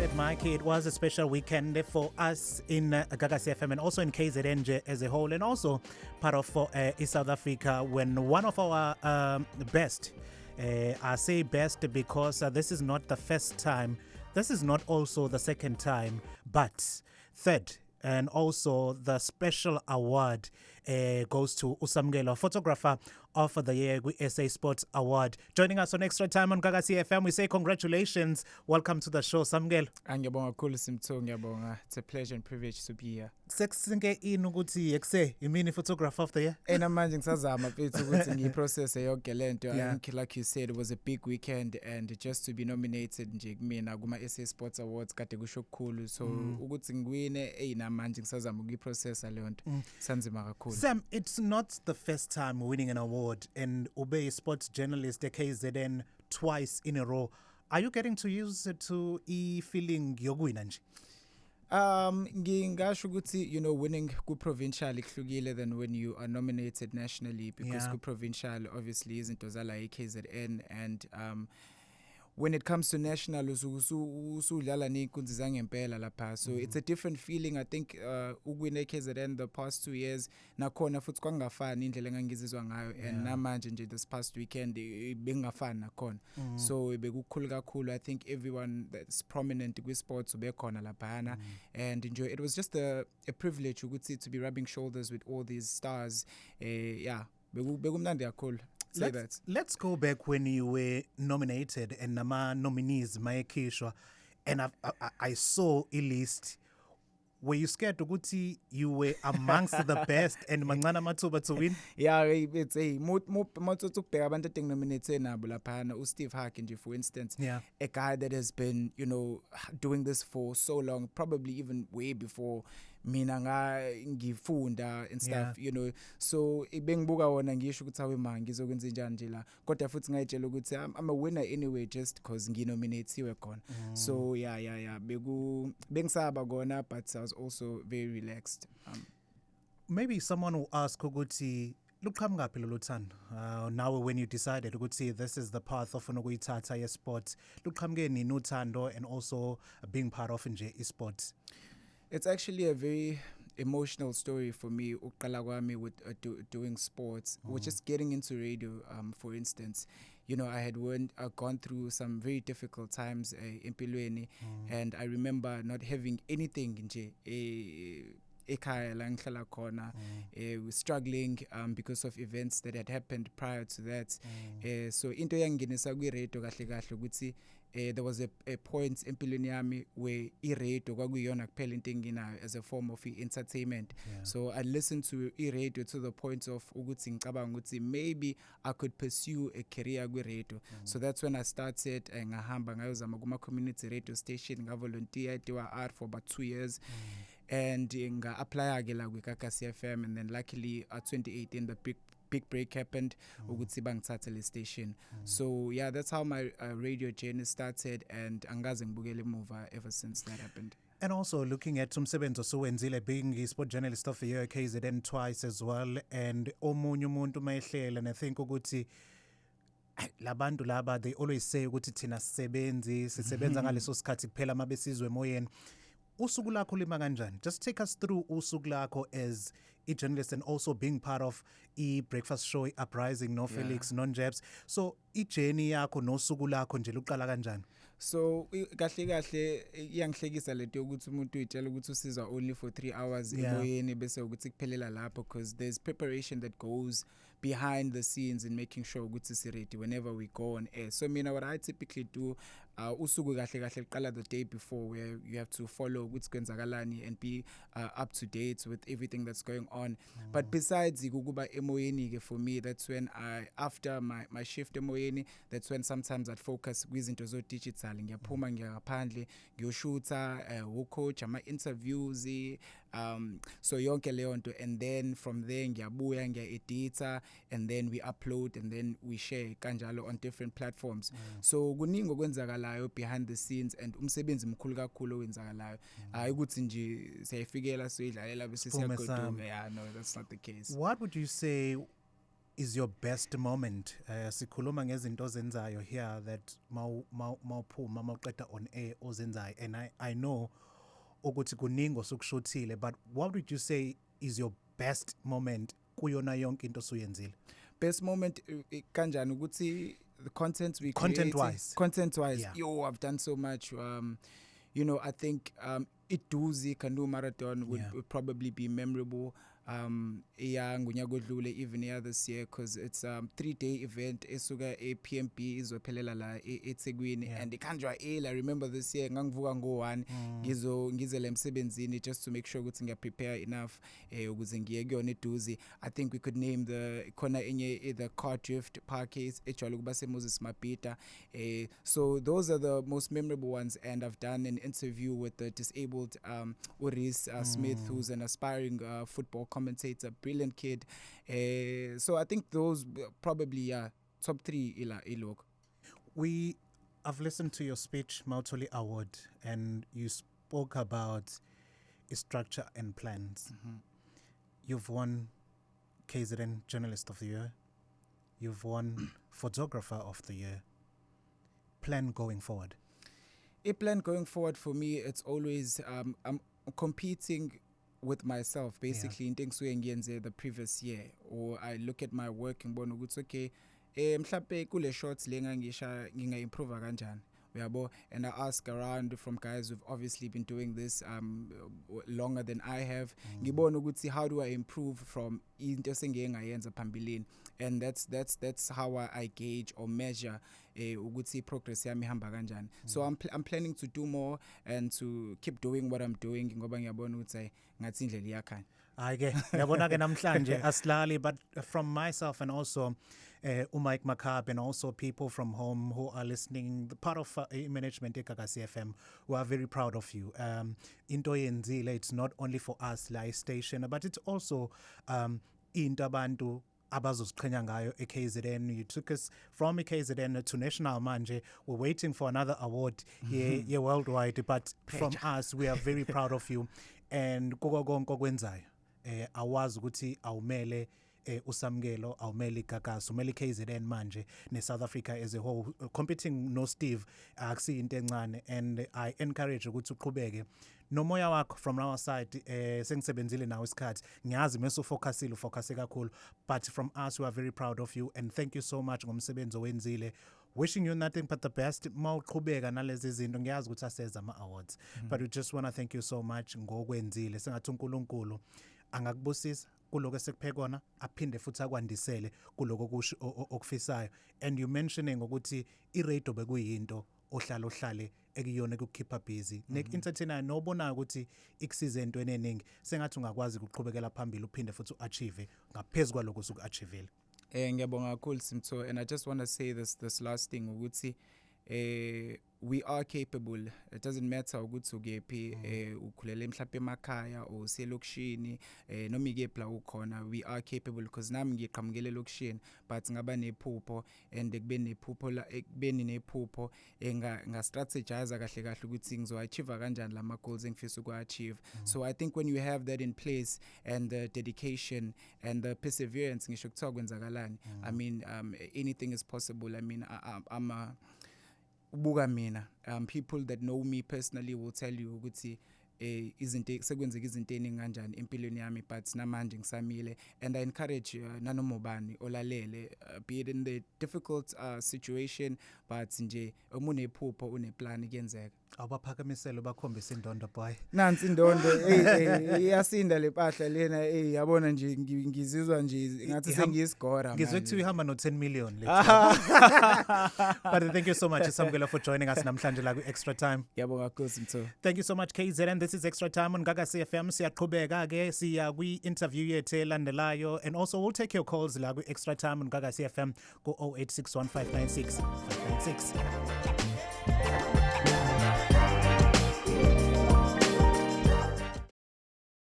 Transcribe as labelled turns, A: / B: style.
A: said, Mike, it was a special weekend for us in Gagasi FM and also in KZN as a whole, and also part of South Africa when one of our best, I say best because this is not the first time, this is not also the second time, but third. And also the special award goes to Usamgelo, photographer of the year SA Sports Award. Joining us on Extra Time on Gagasi FM, we say congratulations. Welcome to the show, Samgelo.
B: It's a pleasure and privilege to be here.
A: Sekusinge inukuthi ekse imini photographer of the year.
B: Manje ngisazama mfethu ukuthi ngiprocess yonke lento. I think like you said, it was a big weekend, and just to be nominated nje kumina kuma SA Sports Awards kade kusho kukhulu, so ukuthi ngiwine namanje ngisazama ukuyiprocessa le nto sanzima kakhulu.
A: Sam, it's not the first time winning an award, and ube a sports journalist at KZN twice in a row. Are you getting to use it to feeling yokuwina nje?
B: Ngingasho ukuthi, you know, winning ku-provincial ihlukile than when you are nominated nationally, because ku-provincial obviously izinto zala KZN, and when it comes to national usudlala ney'nkunzi zangempela lapha, so it's a different feeling. I think ukuwina KZN the past 2 years nakhona futhi kwangafani indlela engangizizwa ngayo, and namanje nje this past weekend bengafani nakhona, so bekukhulu kakhulu. I think everyone that's prominent kwi-sports ubekhona laphana, and enjoy. It was just a privilege ukuthi to be rubbing shoulders with all these stars. Bekumnandi kakhulu.
A: Let's go back when you were nominated and nama nominees mayekishwa, and I saw a list. Were you scared ukuthi you were amongst the best and mancane amathuba to win?
B: Yeah, it's a motsoto ukubheka abantu nominated nabo laphana. Steve Harkin nje, for instance, a guy that has been, you know, doing this for so long, probably even way before mina ngifunda and stuff, you know, so bengibuka wona ngisho ukuthi awe ma ngizokwenza njani nje la, kodwa futhi ngayitshela ukuthi I'm a winner anyway just because nginominatiwe khona. So bengisaba kona, but I was also very relaxed.
A: Maybe someone will ask ukuthi luqhamuka lolu thando, now when you decided ukuthi this is the path of ukuyithatha ye-sports, luqhamuke nini uthando and also being part of nje esports?
B: It's actually a very emotional story for me. Uqala kwami with doing sports, or just getting into radio. For instance, you know, I had gone through some very difficult times in Pilweni, and I remember not having anything nje. Ekhaya la ngihlala khona, was struggling because of events that had happened prior to that. So into yanginisa kwi-radio kahle kahle ukuthi there was a point empilweni yami where i-radio kwakuyiyona kuphela into enginayo as a form of entertainment. So I listened to i-radio to the point of ukuthi ngicabanga ukuthi maybe I could pursue a career kwi-radio. So that's when I started ngahamba ngayozama kuma-community radio station, ngavolunteer at for about 2 years. And nga-apply ke la kwi-Gagasi FM, and then luckily 2018 the big break happened ukuthi bangithathe le station. So yeah, that's how my radio journey started, and angaze ngibukele emuva ever since that happened.
A: And also looking at umsebenzi osuwenzile, being a sport journalist of the year KZN twice as well, and omunye umuntu mayehlela, and I think ukuthi labantu laba they always say ukuthi thina sisebenza ngaleso sikhathi kuphela mabesizwe emoyeni. Usuku lakho lima kanjani? Just take us through usuku lakho as a journalist, and also being part of breakfast show Uprising, no Felix, non Jebs. So journey yakho nosuku lakho nje luqala kanjani?
B: So kahle iyangihlekisa lento ukuthi umuntu uyitshela ukuthi usiza only for 3 hours emoyeni bese ukuthi kuphelela lapho, because there's preparation that goes behind the scenes in making sure ukuthi si ready whenever we go on air. So what I typically do, usuku kahle liqala the day before, where you have to follow ukuthi kwenzakalani and be up to date with everything that's going on. But besides ukuba emoyeni ke, for me that's when after my shift emoyeni, that's when sometimes I'd focus kwizinto zo digital, ngiyaphuma ngiyaphandle ngiyoshuta coach ama-interviews, so yonke leyo nto, and then from there ngiyabuya ngiya-edita, and then we upload, and then we share kanjalo on different platforms. So kuningi okwenzakalayo behind the scenes, and umsebenzi mkhulu kakhulu owenzakalayo, ukuthi nje siyayifikela soyidlalela bese siyagoduka. No, that's not the case.
A: What would you say is your best moment? Sikhuluma ngezinto ozenzayo here that mawuphuma mawuqeda on air ozenzayo, and I know ukuthi kuningi osukushuthile, but what would you say is your best moment kuyona yonke into osuyenzile?
B: Best moment kanjani ukuthi the content we
A: Content
B: create,
A: wise, yeah.
B: Yo, I've done so much. I think Iduzi Canoe Marathon would probably be memorable. Even here this year, because it's 3-day event. Esuga PMP izophelela la eThekwini, and ikanjwa I remember this year ngangivuka ngo-1 ngizele emsebenzini just to make sure ukuthi ngiyaprepare enough ukuze ngiye kuyona Iduzi. I think we could name the khona enye the car drift park ejwayele ukuba seMoses Mjita. So those are the most memorable ones, and I've done an interview with the disabled Uris Smith, who's an aspiring football commentator, brilliant kid. So I think those probably top 3 ilok.
A: I've listened to your speech, Mautoli Award, and you spoke about structure and plans. You've won KZN Journalist of the Year. You've won Photographer of the Year. Plan going forward?
B: A plan going forward for me, it's always I'm competing with myself, basically, in things the previous year, or I look at my work and ngibona ukuthi okay, mhlawumbe kule shots le ngangisha nginga-improve kanjani, uyabo, and I ask around from guys who've obviously been doing this longer than I have, ngibona ukuthi how do I improve from into sengiye ngayenza phambilini, and that's how I gauge or measure ukuthi progress yami ihamba kanjani. So I'm planning to do more and to keep doing what I'm doing ngoba ngiyabona ukuthi ngathi indlela iyakhanya.
A: Ke ngiyabona ke namhlanje asilali, but from myself and also Mike Makab and also people from home who are listening, the part of management eGagasi FM, we are very proud of you. Into yenzile, it's not only for us live station, but it's also into abantu abazoziqhenya ngayo eKZN. You took us from KZN to national manje. We're waiting for another award here worldwide, but from us we are very proud of you. And kuko konke okwenzayo awazi ukuthi awumele usamkelo, awumele iGagasi, umele KZN manje ne-South Africa as a whole. Competing no Steve akusi into encane, and I encourage ukuthi uqhubeke nomoya wakho from our side. Sengisebenzile nawe isikhathi, ngiyazi mase ufocuse kakhulu, but from us we are very proud of you, and thank you so much ngomsebenzi owenzile. Wishing you nothing but the best. Mawuqhubeka nalezi zinto, ngiyazi ukuthi aseza ama-awards, but we just want to thank you so much ngokwenzile. Sengathi uNkulunkulu angakubusisa kuloko esekuphekona, aphinde futhi akwandisele kuloko okufisayo. And you mentioning ukuthi i-radio bekuyinto ohlale ekuyona ukukhipha busy ne-entertainer nobonayo ukuthi ikusize entweni eningi, sengathi ungakwazi ukuqhubekela phambili uphinde futhi u-achieve ngaphezulu kwaloko usuku-achievele.
B: Ngiyabonga kakhulu Simtho, and I just want to say this last thing ukuthi we are capable. It doesn't matter ukuthi ukephi, ukhulele mhlawumbe emakhaya or uselokishini noma ikephi la ukhona, we are capable, because nami ngiqhamukele lokishini but ngaba nephupho, and ekubeni nephupho nga strategize kahle ukuthi ngizo-achieve kanjani lama goals engifisa uku-achieve. So I think when you have that in place, and the dedication and the perseverance, ngisho kuthiwa kwenzakalani, I mean anything is possible. I mean I'm a buka mina, people that know me personally will tell you ukuthi izinto sekwenzeka izinto eningi kanjani empilweni yami, but namanje ngisamile, and I encourage nanoma ubani olalele, be it in the difficult situation, but nje uma unephupho uneplan kuyenzeka.
A: Abaphakamisela bakhombisa indondo boy.
B: Nansi indondo iyasinda le mpahla lena, yabona nje ngizizwa nje ngathi sengiyisigora.
A: Ngizwe ukuthi uhamba no 10 million. But thank you so much Samkelo for joining us namhlanje la ku Extra Time.
B: Yabonga kakhulu Simtho.
A: Thank you so much KZN. This is Extra Time on Gagasi FM. Siyaqhubeka ke siya kwi interview yethu elandelayo, and also we'll take your calls la ku Extra Time on Gagasi FM go 0861596596.